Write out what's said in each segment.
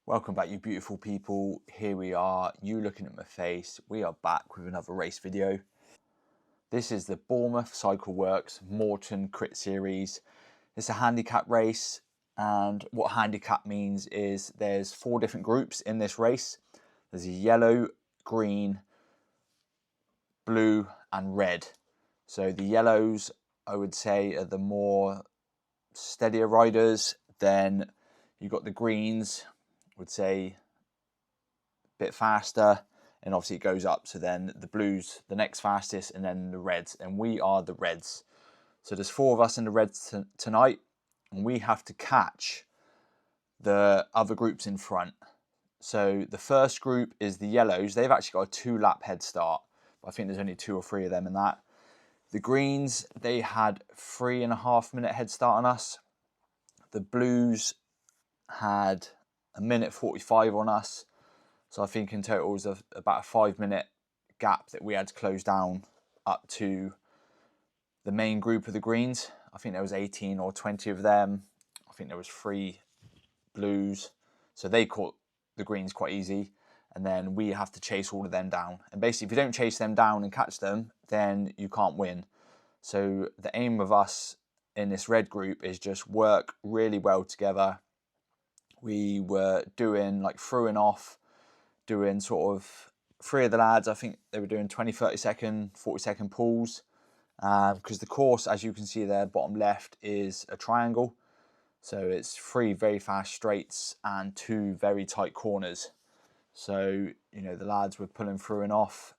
Welcome back, you beautiful people. Here we are, you looking at my face. We are back with another race video. This is the Bournemouth Cycle Works Moreton Crit series. It's a handicap race, and what handicap means is there's 4 different groups in this race. There's a yellow, green, blue and red. So the yellows, I would say, are the more steadier riders. Then you've got the greens, would say a bit faster, and obviously it goes up. So then the blues, the next fastest, and then the reds, and we are the reds. So there's 4 of us in the reds tonight, and we have to catch the other groups in front. So the first group is the yellows. They've actually got a 2-lap head start, but I think there's only 2 or 3 of them in that. The greens, they had 3.5-minute head start on us. The blues had 1:45 on us. So I think in total it was about a 5-minute gap that we had to close down up to the main group of the greens. I think there was 18 or 20 of them. I think there was 3 blues. So they caught the greens quite easy. And then we have to chase all of them down. And basically, if you don't chase them down and catch them, then you can't win. So the aim of us in this red group is just work really well together. We were doing like through and off, doing sort of 3 of the lads, I think they were doing 20, 30 second, 40 second pulls. Because the course, as you can see there, bottom left, is a triangle. So it's 3 very fast straights and 2 very tight corners. So, you know, the lads were pulling through and off.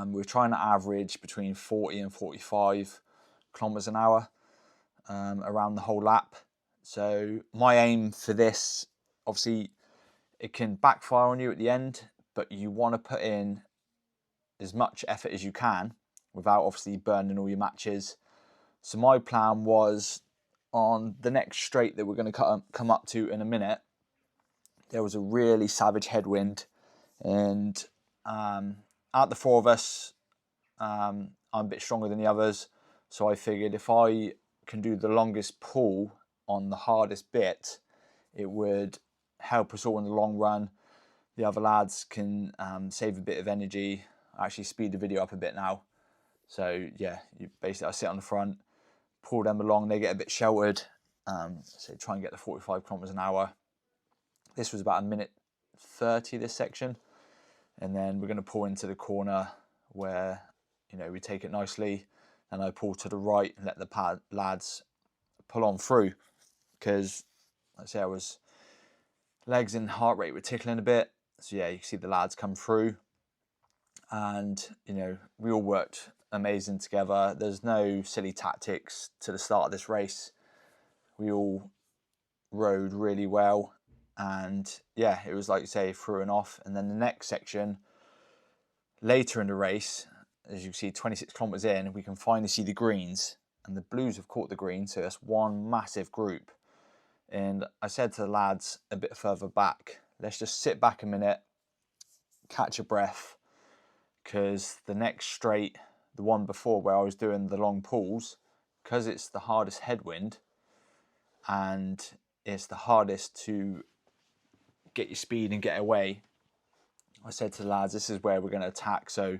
We were trying to average between 40 and 45 kilometers an hour around the whole lap. So my aim for this, obviously, it can backfire on you at the end, but you want to put in as much effort as you can without obviously burning all your matches. So my plan was, on the next straight that we're going to come up to in a minute, there was a really savage headwind, and out the 4 of us, I'm a bit stronger than the others, so I figured if I can do the longest pull on the hardest bit, it would help us all in the long run. The other lads can save a bit of energy. I actually speed the video up a bit now. So yeah, I sit on the front, pull them along, they get a bit sheltered. So try and get the 45 kilometers an hour. This was about 1:30 this section. And then we're going to pull into the corner where, you know, we take it nicely. And I pull to the right and let the lads pull on through. Because, like I say, legs and heart rate were tickling a bit. So yeah, you can see the lads come through. And, you know, we all worked amazing together. There's no silly tactics to the start of this race. We all rode really well. And yeah, it was like you say, through and off. And then the next section, later in the race, as you can see, 26 kilometers in, we can finally see the greens. And the blues have caught the greens, so that's one massive group. And I said to the lads a bit further back, let's just sit back a minute, catch a breath, because the next straight, the one before where I was doing the long pulls, because it's the hardest headwind and it's the hardest to get your speed and get away, I said to the lads, this is where we're going to attack. So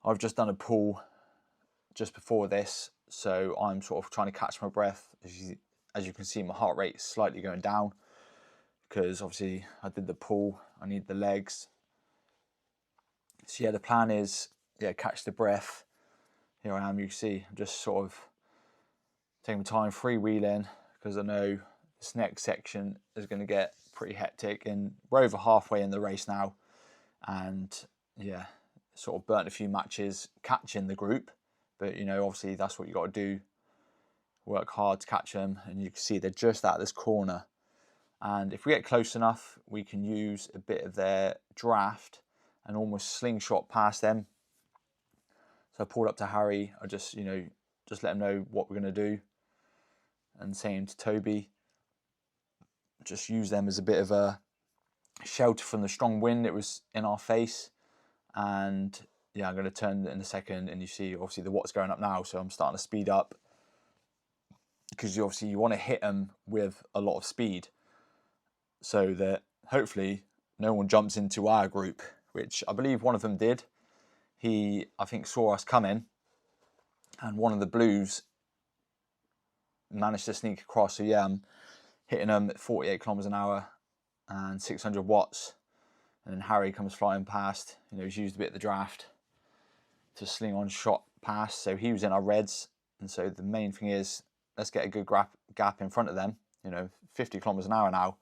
I've just done a pull just before this, so I'm sort of trying to catch my breath. As you can see, my heart rate is slightly going down because obviously I did the pull, I need the legs. So yeah, the plan is, yeah, catch the breath. Here I am, you can see, I'm just sort of taking my time freewheeling because I know this next section is going to get pretty hectic, and we're over halfway in the race now. And yeah, sort of burnt a few matches catching the group, but you know, obviously that's what you got to do. Work hard to catch them, and you can see they're just out this corner. And if we get close enough, we can use a bit of their draft and almost slingshot past them. So I pulled up to Harry. I just let him know what we're going to do, and same to Toby. Just use them as a bit of a shelter from the strong wind that was in our face. And yeah, I'm going to turn in a second, and you see obviously the watt's going up now, so I'm starting to speed up because you want to hit them with a lot of speed. so that hopefully no one jumps into our group, which I believe one of them did. He, I think, saw us coming, and one of the blues managed to sneak across. So yeah, I'm hitting them at 48 kilometers an hour and 600 watts. And then Harry comes flying past. You know, he's used a bit of the draft to sling on shot past. So he was in our reds. And so the main thing is, let's get a good gap in front of them. You know, 50 kilometers an hour now.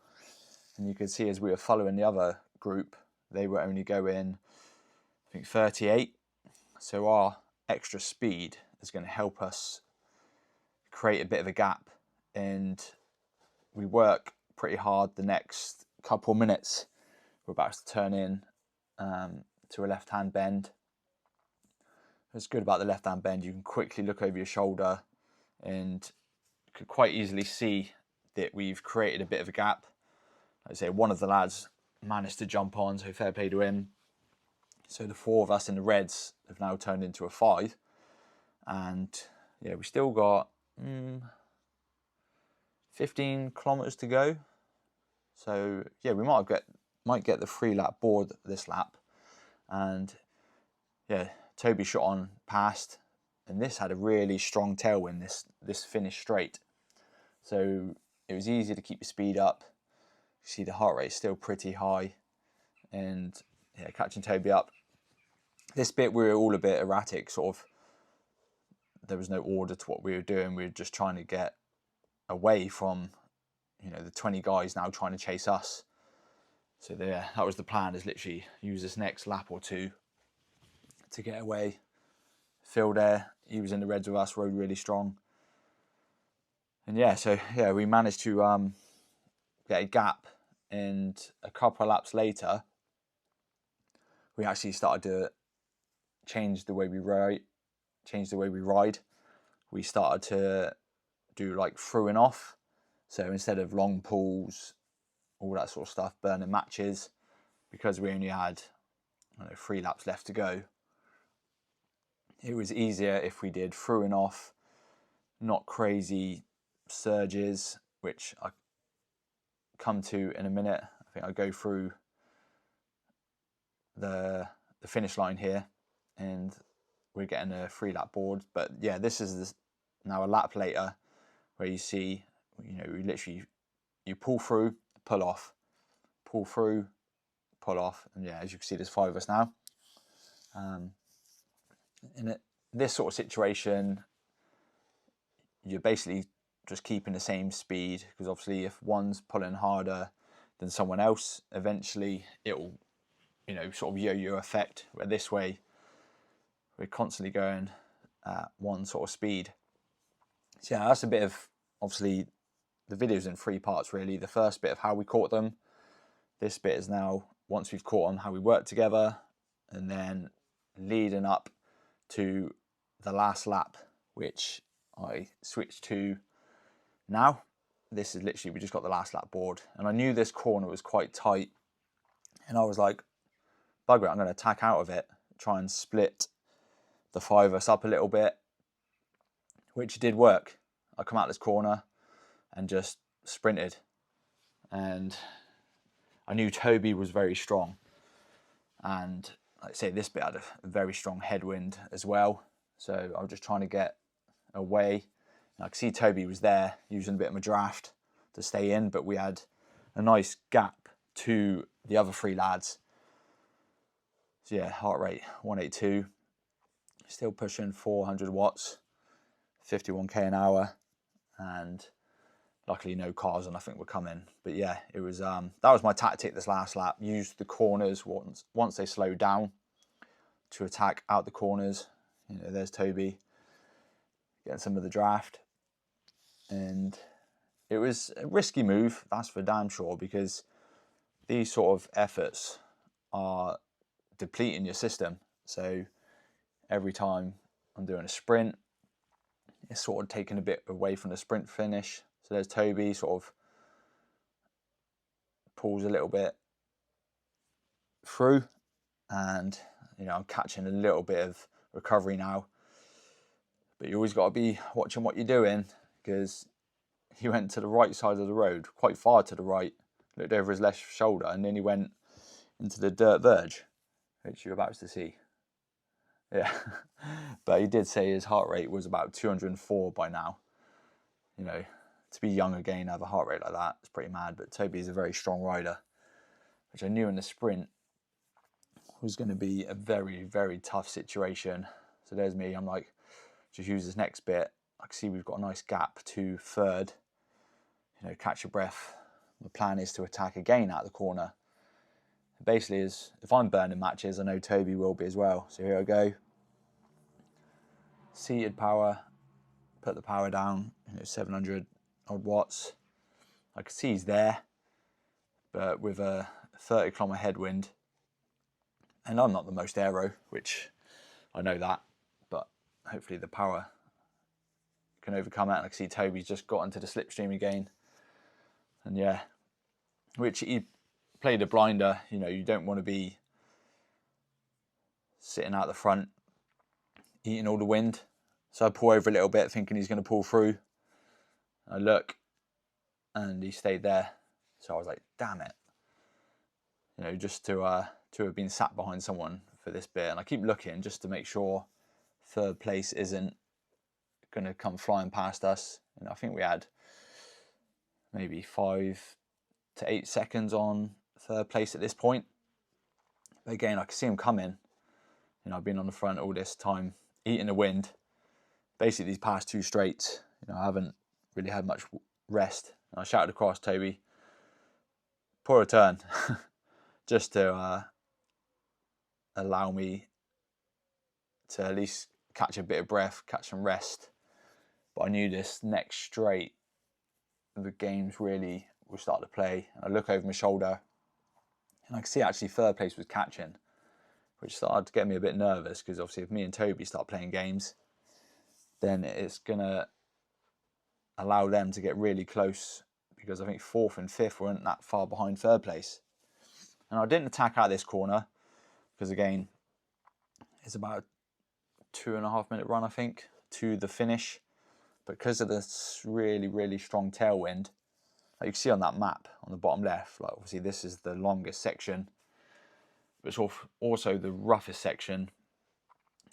And you could see as we were following the other group, they were only going, I think, 38. So our extra speed is going to help us create a bit of a gap. And we work pretty hard the next couple of minutes. We're about to turn in to a left-hand bend. What's good about the left-hand bend, you can quickly look over your shoulder and you could quite easily see that we've created a bit of a gap. Like I say, one of the lads managed to jump on, so fair play to him. So the four of us in the reds have now turned into a 5. And yeah, we still got 15 kilometers to go. So yeah, we might get the 3-lap board this lap. And yeah, Toby shot on past, and this had a really strong tailwind, this finished straight. So it was easy to keep the speed up. You see the heart rate is still pretty high, and yeah, catching Toby up. This bit we were all a bit erratic, sort of. There was no order to what we were doing. We were just trying to get away from, you know, the 20 guys now trying to chase us. So there, that was the plan, is literally use this next lap or two to get away. Phil there, he was in the reds with us, rode really strong. And yeah, so yeah, we managed to get a gap, and a couple of laps later, we actually started to change the way we ride. We started to do like through and off. So instead of long pulls, all that sort of stuff, burning matches, because we only had 3 laps left to go, it was easier if we did through and off, not crazy surges, which I come to in a minute. I think I'll go through the finish line here, and we're getting a 3-lap board. But yeah, this is now a lap later, where you see, you know, we literally, you pull through, pull off, pull through, pull off, and yeah, as you can see, there's 5 of us now. In this sort of situation, you're basically just keeping the same speed, because obviously if one's pulling harder than someone else, eventually it'll, you know, sort of yo-yo effect, where this way we're constantly going at one sort of speed. So yeah, that's a bit of, obviously the video's in 3 parts really. The first bit of how we caught them, this bit is now, once we've caught them, how we work together, and then leading up to the last lap, which I switched to now. This is literally, we just got the last lap board, and I knew this corner was quite tight, and I was like, bugger it, I'm going to tack out of it, try and split the 5 of us up a little bit, which did work. I come out this corner and just sprinted, and I knew Toby was very strong, and like I say, this bit had a very strong headwind as well, so I was just trying to get away. And I could see Toby was there using a bit of a draft to stay in, but we had a nice gap to the other 3 lads. So yeah, heart rate 182, still pushing 400 watts, 51k an hour, and luckily no cars or nothing were coming. But yeah, it was that was my tactic this last lap. Used the corners once they slowed down to attack out the corners. You know, there's Toby getting some of the draft, and it was a risky move, that's for damn sure, because these sort of efforts are depleting your system. So every time I'm doing a sprint, it's sort of taking a bit away from the sprint finish. So there's Toby, sort of pulls a little bit through, and you know, I'm catching a little bit of recovery now. But you always got to be watching what you're doing, because he went to the right side of the road, quite far to the right, looked over his left shoulder, and then he went into the dirt verge, which you're about to see. Yeah, but he did say his heart rate was about 204 by now. You know, to be young again, have a heart rate like that, it's pretty mad. But Toby's a very strong rider, which I knew in the sprint was going to be a very, very tough situation. So there's me, I'm like, just use this next bit. I can see we've got a nice gap to third. You know, catch your breath. The plan is to attack again out the corner. Basically, is if I'm burning matches, I know Toby will be as well. So here I go. Seated power. Put the power down. You know, 700 odd watts. I can see he's there, but with a 30-kilometer headwind, and I'm not the most aero, which I know that, but hopefully the power can overcome it. And I can see Toby's just got into the slipstream again, and yeah, which he played a blinder. You know, you don't want to be sitting out the front eating all the wind. So I pull over a little bit thinking he's going to pull through. I look and he stayed there. So I was like, damn it. You know, just to have been sat behind someone for this bit. And I keep looking just to make sure third place isn't going to come flying past us. And I think we had maybe 5 to 8 seconds on third place at this point. But again, I can see him coming. You know, I've been on the front all this time, eating the wind. Basically, these past 2 straights, you know, I haven't really had much rest. And I shouted across, Toby, pour a turn, just to allow me to at least catch a bit of breath, catch some rest. But I knew this next straight, the games really will start to play. And I look over my shoulder, and I can see actually third place was catching, which started to get me a bit nervous, because obviously if me and Toby start playing games, then it's going to allow them to get really close, because I think 4th and 5th weren't that far behind third place. And I didn't attack out this corner, because again, it's about a 2.5 minute run, I think, to the finish. But because of this really, really strong tailwind, like you can see on that map on the bottom left, like obviously this is the longest section, but it's also the roughest section.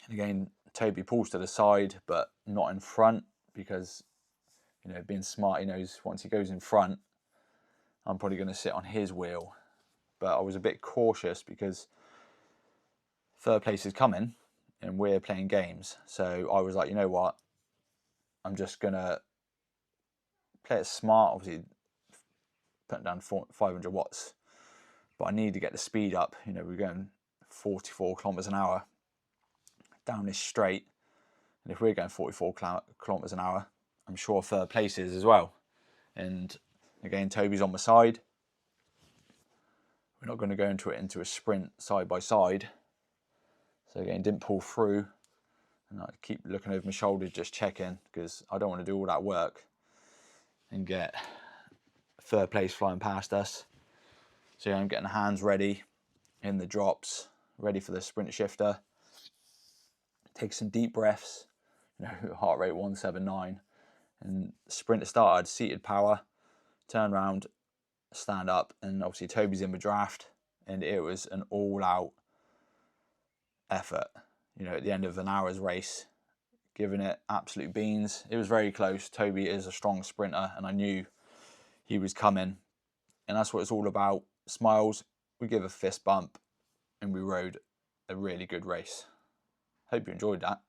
And again, Toby pulls to the side, but not in front, because, you know, being smart, he knows once he goes in front, I'm probably going to sit on his wheel. But I was a bit cautious because third place is coming and we're playing games. So I was like, you know what? I'm just going to play it smart, obviously putting down 500 watts. But I need to get the speed up. You know, we're going 44 kilometers an hour down this straight. And if we're going 44 kilometers an hour, I'm sure third place is as well. And again, Toby's on my side. We're not going to go into a sprint side by side. So again, didn't pull through. And I keep looking over my shoulders, just checking, because I don't want to do all that work and get third place flying past us. So yeah, I'm getting the hands ready in the drops, ready for the sprint shifter. Take some deep breaths, you know, heart rate 179. And sprint started, seated power, turn around, stand up, and obviously Toby's in the draft, and it was an all-out effort. You know, at the end of an hour's race, giving it absolute beans. It was very close. Toby is a strong sprinter, and I knew he was coming. And that's what it's all about. Smiles, we give a fist bump, and we rode a really good race. Hope you enjoyed that.